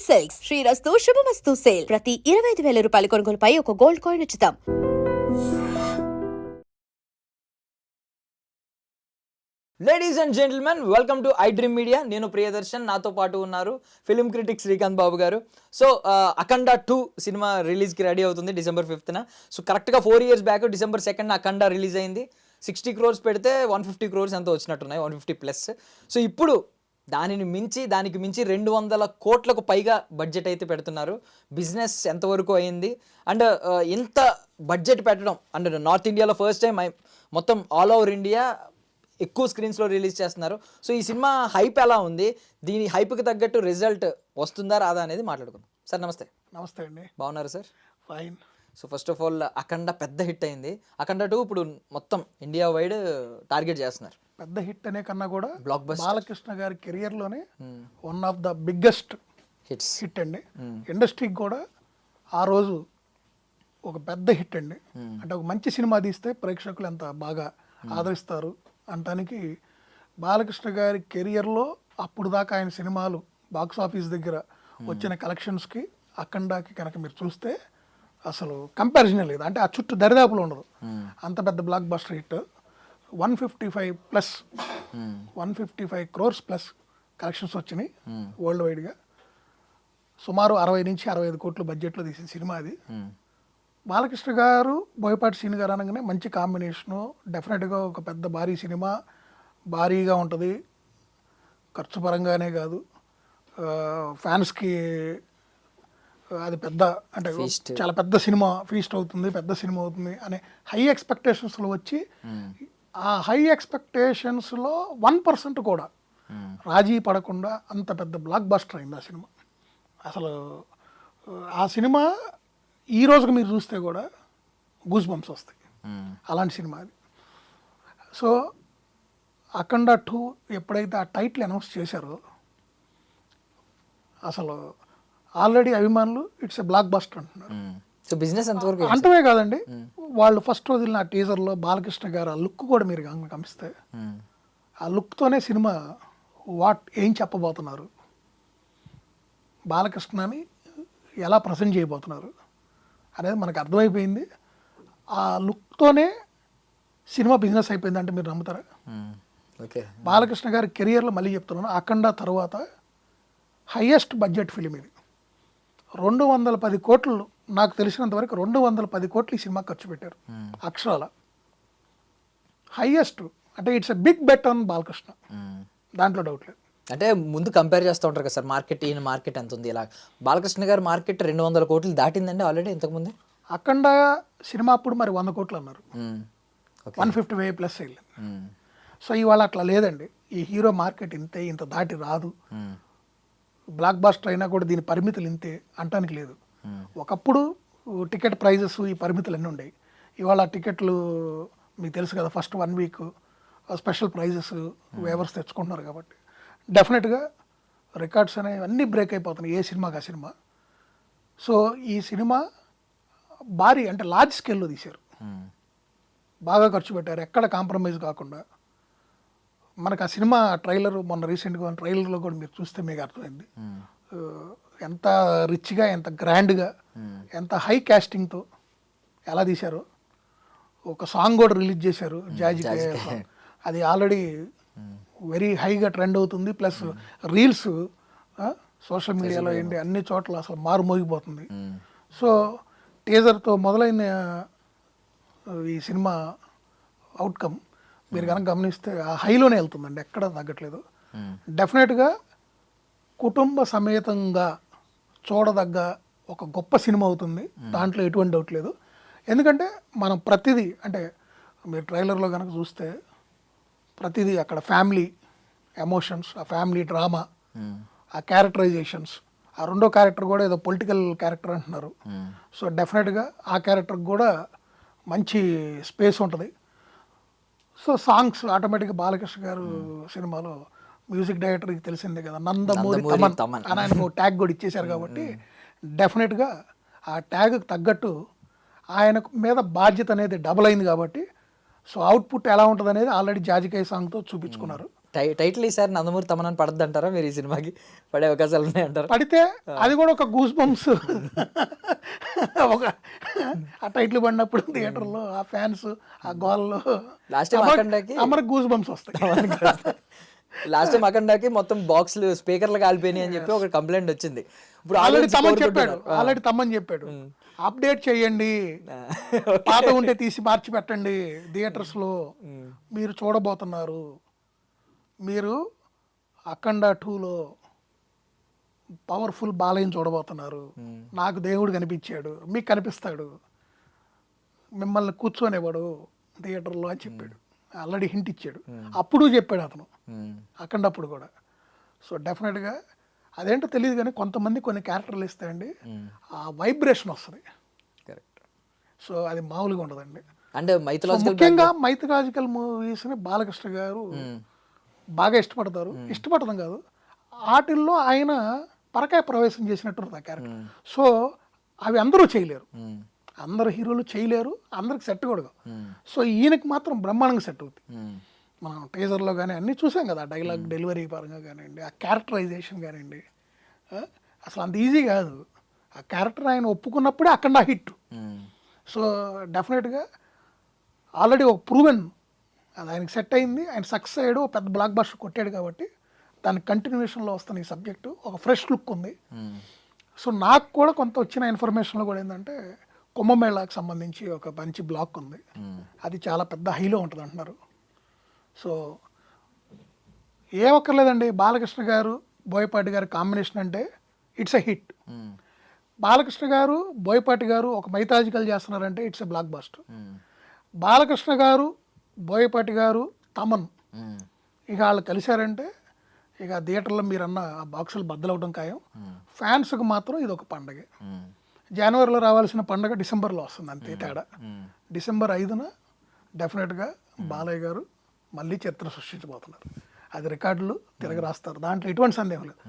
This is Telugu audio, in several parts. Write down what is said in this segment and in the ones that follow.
సిల్క్స్ శ్రీరస్తు శుభమస్తు సేల్ ప్రతి 25,000 రూపాయల కొనుగోలుపై ఒక గోల్డ్ కాయిన్ ఉచితం. Ladies and gentlemen, welcome to I dream media. నేను ప్రియదర్శన్, నాతో పాటు ఉన్నారు ఫిలిం క్రిటిక్ శ్రీకాంత్ బాబు గారు. సో అఖండ 2 సినిమా రిలీజ్కి రెడీ అవుతుంది December 5th. సో కరెక్ట్గా 4 years బ్యాక్ December 2nd అఖండ రిలీజ్ అయింది. 60 crores పెడితే 150 crores ఎంతో వచ్చినట్టున్నాయి, 150+. సో ఇప్పుడు దానికి మించి 200 కోట్లకు పైగా బడ్జెట్ అయితే పెడుతున్నారు. బిజినెస్ ఎంతవరకు అయింది అండ్ ఇంత బడ్జెట్ పెట్టడం అండ్ నార్త్ ఇండియాలో ఫస్ట్ టైం మొత్తం ఆల్ ఓవర్ ఇండియా ఎక్కువ స్క్రీన్స్లో రిలీజ్ చేస్తున్నారు. సో ఈ సినిమా హైప్ ఎలా ఉంది, దీని హైప్కి తగ్గట్టు రిజల్ట్ వస్తుందా రాదా అనేది మాట్లాడుకుందాం. సార్ నమస్తే. నమస్తే అండి. బాగున్నారు sir? Fine. So first of all Akhanda పెద్ద హిట్ అయింది. అఖండ 2 ఇప్పుడు మొత్తం ఇండియా వైడ్ టార్గెట్ చేస్తున్నారు. పెద్ద హిట్ అనే కన్నా కూడా బ్లాక్ బస్టర్, బాలకృష్ణ గారి కెరియర్లోనే one of the biggest hit అండి. ఇండస్ట్రీకి కూడా ఆ రోజు ఒక పెద్ద హిట్ అండి. అంటే ఒక మంచి సినిమా తీస్తే ప్రేక్షకులు ఎంత బాగా ఆదరిస్తారు అంటానికి బాలకృష్ణ గారి కెరియర్లో అప్పుడు దాకా ఆయన సినిమాలు బాక్స్ ఆఫీస్ దగ్గర వచ్చిన కలెక్షన్స్కి అఖండాకి కనుక మీరు చూస్తే అసలు కంపారిజనే లేదు. అంటే ఆ చుట్టూ దరిదాపులో ఉండదు, అంత పెద్ద block buster hit. 155 crores plus collections వచ్చినాయి వరల్డ్ వైడ్గా. సుమారు 60 నుంచి 65 కోట్ల బడ్జెట్లో తీసిన సినిమా అది. బాలకృష్ణ గారు, బోయపాటి సీన్ గారు అనగానే మంచి కాంబినేషను. డెఫినెట్గా ఒక పెద్ద భారీ సినిమా, భారీగా ఉంటుంది, ఖర్చు పరంగానే కాదు, ఫ్యాన్స్కి అది పెద్ద అంటే చాలా పెద్ద సినిమా, ఫీస్ట్ అవుతుంది, పెద్ద సినిమా అవుతుంది అనే హై ఎక్స్పెక్టేషన్స్లో వచ్చి ఆ హై ఎక్స్పెక్టేషన్స్లో 1% కూడా రాజీ పడకుండా అంత పెద్ద బ్లాక్ బస్టర్ అయింది ఆ సినిమా. అసలు ఆ సినిమా ఈ రోజుకి మీరు చూస్తే కూడా గూస్ బంప్స్ వస్తాయి, అలాంటి సినిమా అది. సో అఖండ 2 ఎప్పుడైతే ఆ టైటిల్ అనౌన్స్ చేశారో అసలు ఆల్రెడీ అభిమానులు ఇట్స్ ఎ బ్లాక్ బస్టర్ అంటున్నారు. సో బిజినెస్ ఎంతవరకు అంతమే కాదండి, వాళ్ళు ఫస్ట్ రోజు నా టీజర్లో బాలకృష్ణ గారు ఆ లుక్ కూడా మీరు గమనిస్తే ఆ లుక్తోనే సినిమా ఏం చెప్పబోతున్నారు, బాలకృష్ణని ఎలా ప్రజెంట్ చేయబోతున్నారు అనేది మనకు అర్థమైపోయింది. ఆ లుక్తోనే సినిమా బిజినెస్ అయిపోయింది అంటే మీరు నమ్ముతారా? ఓకే. బాలకృష్ణ గారి కెరియర్లో మళ్ళీ చెప్తున్నాను, అఖండ తర్వాత హయ్యెస్ట్ బడ్జెట్ ఫిలిం ఇది. 210 కోట్లు, నాకు తెలిసినంత వరకు 210 కోట్లు ఈ సినిమా ఖర్చు పెట్టారు అక్షరాల. హయ్యెస్ట్ అంటే it's a big bet on Balakrishna, దాంట్లో డౌట్ లేదు. అంటే ముందు కంపేర్ చేస్తూ ఉంటారు కదా సార్, ఈయన మార్కెట్ ఎంత ఉంది, ఇలా బాలకృష్ణ గారి మార్కెట్ 200 కోట్లు దాటిందండి ఆల్రెడీ ఇంతకుముందే. అఖండ సినిమా అప్పుడు మరి 100 కోట్లు అన్నారు, 155 ప్లస్ అయింది. సో ఇవాళ అట్లా లేదండి, ఈ హీరో మార్కెట్ ఇంతే, ఇంత దాటి రాదు. బ్లాక్ బస్టర్ అయినా కూడా దీని పరిమితులు ఇంతే అంటానికి లేదు. ఒకప్పుడు టికెట్ ప్రైజెస్ ఈ పరిమితులు అన్నీ ఉండేవి. ఇవాళ టికెట్లు మీకు తెలుసు కదా, first 1 week special prices waivers తెచ్చుకుంటున్నారు కాబట్టి డెఫినెట్గా రికార్డ్స్ అనేవి అన్నీ బ్రేక్ అయిపోతున్నాయి ఏ సినిమాకి ఆ సినిమా. సో ఈ సినిమా భారీ అంటే లార్జ్ స్కేల్లో తీశారు, బాగా ఖర్చు పెట్టారు, ఎక్కడ కాంప్రమైజ్ కాకుండా. మనకు ఆ సినిమా ట్రైలర్ మొన్న రీసెంట్గా ట్రైలర్లో కూడా మీరు చూస్తే మీకు అర్థమైంది ఎంత రిచ్గా, ఎంత గ్రాండ్గా, ఎంత హై కాస్టింగ్తో ఎలా తీశారో. ఒక సాంగ్ కూడా రిలీజ్ చేశారు, జాజీ సాంగ్. అది ఆల్రెడీ వెరీ హైగా ట్రెండ్ అవుతుంది. ప్లస్ రీల్స్ సోషల్ మీడియాలో ఏంటి అన్ని చోట్ల అసలు మారుమోగిపోతుంది. సో టీజర్తో మొదలైన ఈ సినిమా అవుట్కమ్ మీరు కనుక గమనిస్తే ఆ హైలోనే వెళ్తుందండి, ఎక్కడ తగ్గట్లేదు. డెఫినెట్గా కుటుంబ సమేతంగా చూడదగ్గ ఒక గొప్ప సినిమా అవుతుంది, దాంట్లో ఎటువంటి డౌట్ లేదు. ఎందుకంటే మనం ప్రతిదీ అంటే మీరు ట్రైలర్లో కనుక చూస్తే ప్రతిదీ అక్కడ ఫ్యామిలీ ఎమోషన్స్, ఆ ఫ్యామిలీ డ్రామా, ఆ క్యారెక్టరైజేషన్స్. ఆ రెండో క్యారెక్టర్ కూడా ఏదో పొలిటికల్ క్యారెక్టర్ అంటున్నారు. సో డెఫినెట్గా ఆ క్యారెక్టర్కి కూడా మంచి స్పేస్ ఉంటుంది. సో సాంగ్స్ ఆటోమేటిక్గా బాలకృష్ణ గారు సినిమాలో మ్యూజిక్ డైరెక్టర్కి తెలిసిందే కదా, నందమూరి తమన్ అని ఆయనకు ట్యాగ్ కూడా ఇచ్చేశారు కాబట్టి డెఫినెట్గా ఆ ట్యాగ్కి తగ్గట్టు ఆయన మీద బాధ్యత అనేది డబుల్ అయింది కాబట్టి సో అవుట్పుట్ ఎలా ఉంటుంది అనేది ఆల్రెడీ జాజికాయ సాంగ్తో చూపించుకున్నారు. టైటిల్ ఈసారి నందమూరి తమన్ పడద్దు అంటారా మీరు? ఈ సినిమాకి పడే అవకాశాలు ఉన్నాయంటారా? పడితే అది కూడా ఒక గూస్ బంప్స్ ఒక ఆ టైటిల్ పడినప్పుడు థియేటర్లో ఆ ఫ్యాన్స్ ఆ గోల్లో లాస్ట్ టైం అఖండాకి అమరకు గూస్ బంప్స్ వస్తాయి. లాస్ట్ టైం అఖండాకి మొత్తం బాక్స్లు స్పీకర్లు కాలిపోయినాయి అని చెప్పి ఒక కంప్లైంట్ వచ్చింది. ఇప్పుడు ఆల్రెడీ తమ్మని చెప్పాడు అప్డేట్ చేయండి, పాత ఉంటే తీసి మార్చి పెట్టండి థియేటర్స్ లో, మీరు చూడబోతున్నారు, మీరు అఖండ 2లో పవర్ఫుల్ బాలయ్యని చూడబోతున్నారు, నాకు దేవుడు కనిపించాడు, మీకు కనిపిస్తాడు, మిమ్మల్ని కూర్చోనివ్వడు థియేటర్లో అని చెప్పాడు. ఆల్రెడీ హింట్ ఇచ్చాడు, అప్పుడు చెప్పాడు అతను అఖండ అప్పుడు కూడా. సో డెఫినెట్గా అదేంటో తెలియదు కానీ కొంతమంది కొన్ని క్యారెక్టర్లు ఇస్తాయండి, ఆ వైబ్రేషన్ వస్తుంది. కరెక్ట్. సో అది మామూలుగా ఉండదండి. అంటే ముఖ్యంగా మైథలాజికల్ మూవీస్ని బాలకృష్ణ గారు బాగా ఇష్టపడతాం కాదు, వాటిల్లో ఆయన పరకాయ ప్రవేశం చేసినట్టు ఉంటుంది ఆ క్యారెక్టర్. సో అవి అందరూ చేయలేరు, అందరు హీరోలు చేయలేరు, అందరికి సెట్ కూడా. సో ఈయనకి మాత్రం బ్రహ్మాండంగా సెట్ అవుతుంది. మనం టీజర్లో కానీ అన్నీ చూసాం కదా, డైలాగ్ డెలివరీ పరంగా కానివ్వండి, ఆ క్యారెక్టరైజేషన్ కానివ్వండి, అసలు అంత ఈజీ కాదు. ఆ క్యారెక్టర్ ఆయన ఒప్పుకున్నప్పుడే అక్కడ హిట్. సో డెఫినెట్గా ఆల్రెడీ ఒక ప్రూవెన్ అది ఆయనకి సెట్ అయింది, ఆయన సక్సెస్ అయ్యాడు, పెద్ద బ్లాక్ బస్టర్ కొట్టాడు. కాబట్టి దాని కంటిన్యూషన్లో వస్తున్న ఈ సబ్జెక్టు ఒక ఫ్రెష్ లుక్ ఉంది. సో నాకు కూడా కొంత వచ్చిన ఇన్ఫర్మేషన్లో కూడా ఏంటంటే కుంభమేళాకి సంబంధించి ఒక మంచి బ్లాక్ ఉంది, అది చాలా పెద్ద హైలో ఉంటుంది అంటున్నారు. సో ఏమక్కర్లేదండి, బాలకృష్ణ గారు బోయపాటి గారు కాంబినేషన్ అంటే ఇట్స్ ఎ హిట్. బాలకృష్ణ గారు బోయపాటి గారు ఒక మైథాలజికల్ చేస్తున్నారంటే it's a block buster. Balakrishna గారు బోయపాటి గారు తమన్ ఇక వాళ్ళు కలిశారంటే ఇక థియేటర్లో మీరు అన్న ఆ బాక్సులు బద్దలవడం ఖాయం. ఫ్యాన్స్కి మాత్రం ఇది ఒక పండగ. జనవరిలో రావాల్సిన పండగ డిసెంబర్లో వస్తుంది, అంతే తేడా. డిసెంబర్ 5న డెఫినెట్గా బాలయ్య గారు మళ్ళీ చరిత్ర సృష్టించబోతున్నారు. అది రికార్డులు తిరగ రాస్తారు, దాంట్లో ఎటువంటి సందేహం లేదు.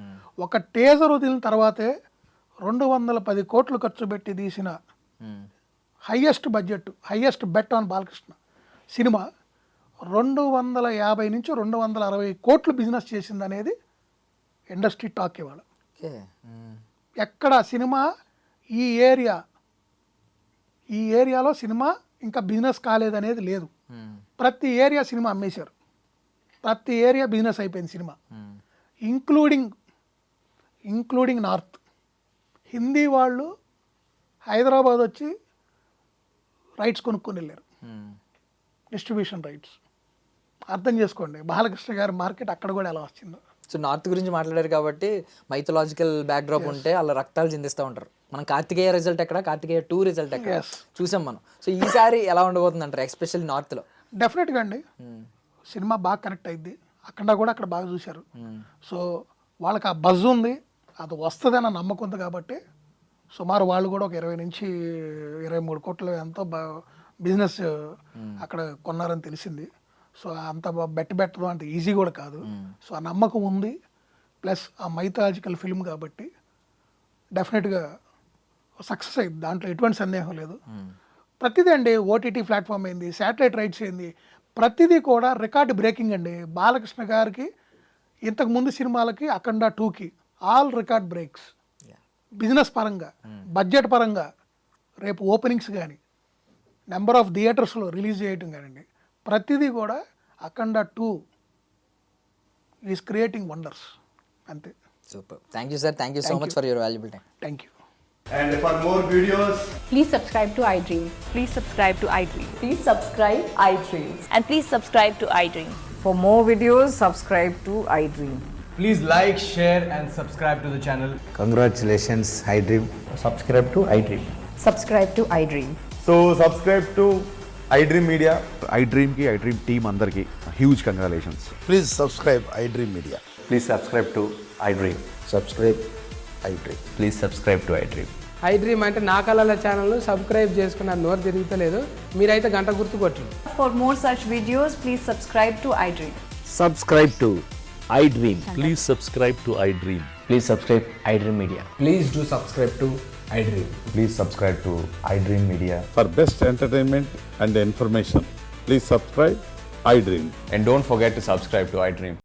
ఒక టేజర్ వదిలిన తర్వాతే 210 కోట్లు ఖర్చు పెట్టి తీసిన highest budget, highest bet on Balakrishna cinema 250 నుంచి 260 కోట్లు బిజినెస్ చేసింది అనేది ఇండస్ట్రీ టాక్ ఇవాళ. ఎక్కడ సినిమా ఈ ఏరియాలో సినిమా ఇంకా బిజినెస్ కాలేదనేది లేదు. ప్రతి ఏరియా సినిమా అమ్మేశారు, ప్రతి ఏరియా బిజినెస్ అయిపోయింది సినిమా, ఇంక్లూడింగ్ నార్త్. హిందీ వాళ్ళు హైదరాబాద్ వచ్చి రైట్స్ కొనుక్కొని వెళ్ళారు, డిస్ట్రిబ్యూషన్ రైట్స్. అర్థం చేసుకోండి బాలకృష్ణ గారి మార్కెట్ అక్కడ కూడా ఎలా వచ్చిందో. సో నార్త్ గురించి మాట్లాడారు కాబట్టి మైథలాజికల్ బ్యాక్డ్రాప్ ఉంటే వాళ్ళ రక్తాలు చిందిస్తూ ఉంటారు. మనం కార్తికేయ రిజల్ట్ ఎక్కడ, కార్తికేయ 2 రిజల్ట్ ఎక్కడ చూసాం మనం. సో ఈసారి ఎలా ఉండబోతుంది అంటారు, ఎస్పెషల్లీ నార్త్లో? డెఫినెట్గా అండి, సినిమా బాగా కనెక్ట్ అయింది, అక్కడ కూడా అక్కడ బాగా చూశారు. సో వాళ్ళకి ఆ బజ్ ఉంది, అది వస్తుందన్న నమ్మకం ఉంది. కాబట్టి సుమారు వాళ్ళు కూడా ఒక 20 నుంచి 23 కోట్లు ఎంతో బిజినెస్ అక్కడ కొన్నారని తెలిసింది. సో అంత పెట్టడం అంత ఈజీ కూడా కాదు. సో ఆ నమ్మకం ఉంది, ప్లస్ ఆ మైథాలజికల్ ఫిల్మ్ కాబట్టి డెఫినెట్గా సక్సెస్ అయింది, దాంట్లో ఎటువంటి సందేహం లేదు. ప్రతిదీ అండి, ఓటీటీ ప్లాట్ఫామ్ అయింది, శాటిలైట్ రైట్స్ అయింది, ప్రతిదీ కూడా రికార్డ్ బ్రేకింగ్ అండి. బాలకృష్ణ గారికి ఇంతకుముందు సినిమాలకి అఖండ 2కి ఆల్ రికార్డ్ బ్రేక్స్. బిజినెస్ పరంగా, బడ్జెట్ పరంగా, రేపు ఓపెనింగ్స్ కానీ, నెంబర్ ఆఫ్ థియేటర్స్లో రిలీజ్ చేయటం కానివ్వండి, ప్రతిదీ కూడా అఖండ 2 ఈజ్ క్రియేటింగ్ వండర్స్. అంతే. Super. Thank you sir, thank you so much for your valuable time. Thank you. And for more videos, Please subscribe to iDream. Please subscribe to iDream. Please subscribe iDream. And please subscribe to iDream. For more videos, subscribe to iDream. please like, share and subscribe to the channel. Congratulations, iDream. Subscribe to iDream. Subscribe to iDream. So subscribe to iDream Media. iDream ki iDream team అందరికి huge congratulations. Please subscribe iDream Media. Please subscribe to iDream. Subscribe iDream. Please subscribe to iDream. iDream అంటే నా కళల ఛానల్ సబ్స్క్రైబ్ చేసుకున్న నోరు తిరుగుతలేదు, మీరైతే గంట గుర్తు కొట్టండి. For more such videos, please subscribe to iDream. Subscribe to iDream. Please subscribe to iDream. Please subscribe iDream Media. Please do subscribe to iDream. Please subscribe to iDream Media. For best entertainment and information, please subscribe iDream. And don't forget to subscribe to iDream.